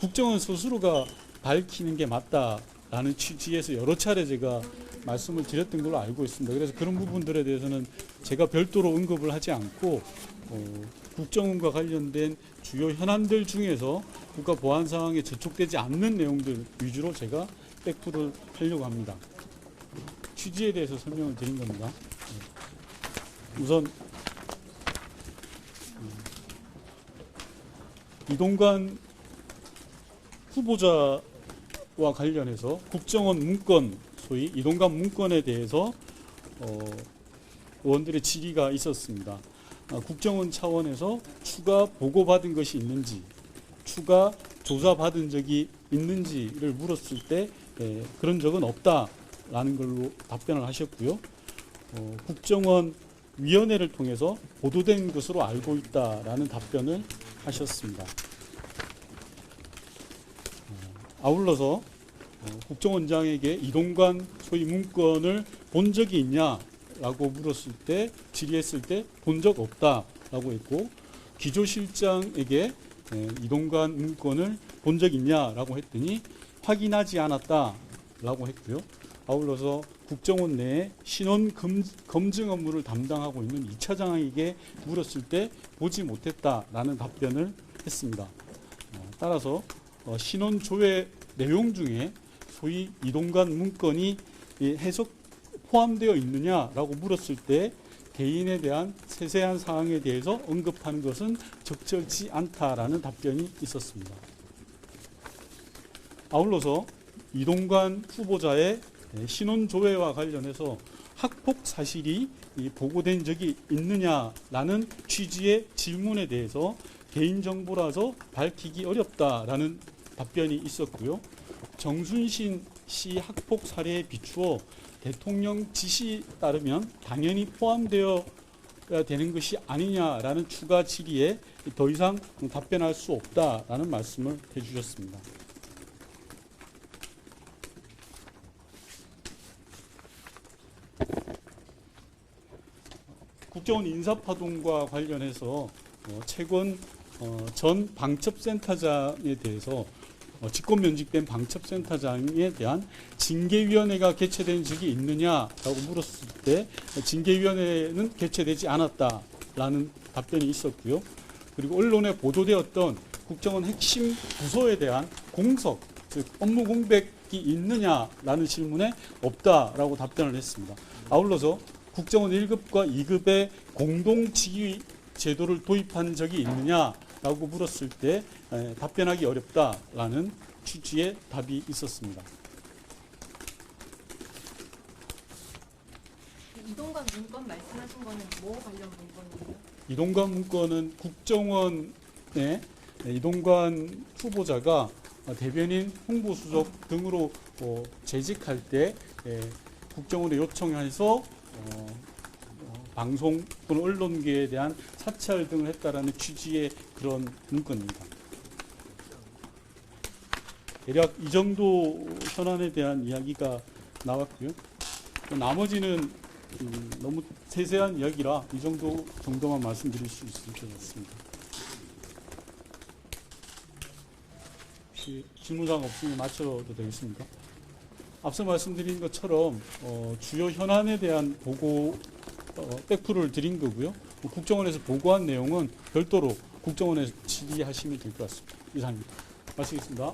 국정원 스스로가 밝히는 게 맞다라는 취지에서 여러 차례 제가 말씀을 드렸던 걸로 알고 있습니다. 그래서 그런 부분들에 대해서는 제가 별도로 언급을 하지 않고 국정원과 관련된 주요 현안들 중에서 국가 보안 상황에 저촉되지 않는 내용들 위주로 제가 백프를 하려고 합니다. 취지에 대해서 설명을 드린 겁니다. 우선 이동관 후보자와 관련해서 국정원 문건, 소위 이동관 문건에 대해서 의원들의 질의가 있었습니다. 국정원 차원에서 추가 보고받은 것이 있는지, 추가 조사받은 적이 있는지를 물었을 때 그런 적은 없다라는 걸로 답변을 하셨고요. 국정원 위원회를 통해서 보도된 것으로 알고 있다라는 답변을 하셨습니다. 아울러서 국정원장에게 이동관 소위 문건을 본 적이 있냐라고 물었을 때, 질의했을 때 본 적 없다라고 했고, 기조실장에게 이동관 문건을 본 적 있냐라고 했더니 확인하지 않았다라고 했고요. 아울러서 국정원 내에 신원 검증 업무를 담당하고 있는 2차장에게 물었을 때 보지 못했다라는 답변을 했습니다. 따라서 신원 조회 내용 중에 소위 이동관 문건이 해석 포함되어 있느냐라고 물었을 때 개인에 대한 세세한 사항에 대해서 언급하는 것은 적절치 않다라는 답변이 있었습니다. 아울러서 이동관 후보자의 신원 조회와 관련해서 학폭 사실이 보고된 적이 있느냐라는 취지의 질문에 대해서 개인정보라서 밝히기 어렵다라는 답변이 있었고요. 정순신 씨 학폭 사례에 비추어 대통령 지시에 따르면 당연히 포함되어야 되는 것이 아니냐라는 추가 질의에 더 이상 답변할 수 없다라는 말씀을 해주셨습니다. 국정원 인사파동과 관련해서 최근 전 방첩센터장에 대해서 직권면직된 방첩센터장에 대한 징계위원회가 개최된 적이 있느냐라고 물었을 때 징계위원회는 개최되지 않았다라는 답변이 있었고요. 그리고 언론에 보도되었던 국정원 핵심 부서에 대한 공석, 즉 업무 공백이 있느냐라는 질문에 없다라고 답변을 했습니다. 아울러서 국정원 1급과 2급의 공동지휘 제도를 도입한 적이 있느냐라고 물었을 때 답변하기 어렵다라는 취지의 답이 있었습니다. 이동관 문건 말씀하신 거는 뭐 관련 문건이에요? 이동관 문건은 국정원의 이동관 후보자가 대변인, 홍보수석 등으로 재직할 때 국정원에 요청해서 방송 또는 언론계에 대한 사찰 등을 했다라는 취지의 그런 문건입니다. 대략 이 정도 현안에 대한 이야기가 나왔고요. 나머지는 너무 세세한 이야기라 이 정도만 말씀드릴 수 있을 것 같습니다. 혹시 질문사항 없으면 마쳐도 되겠습니까? 앞서 말씀드린 것처럼 주요 현안에 대한 보고 백프를 드린 거고요. 국정원에서 보고한 내용은 별도로 국정원에서 질의하시면 될 것 같습니다. 이상입니다. 마치겠습니다.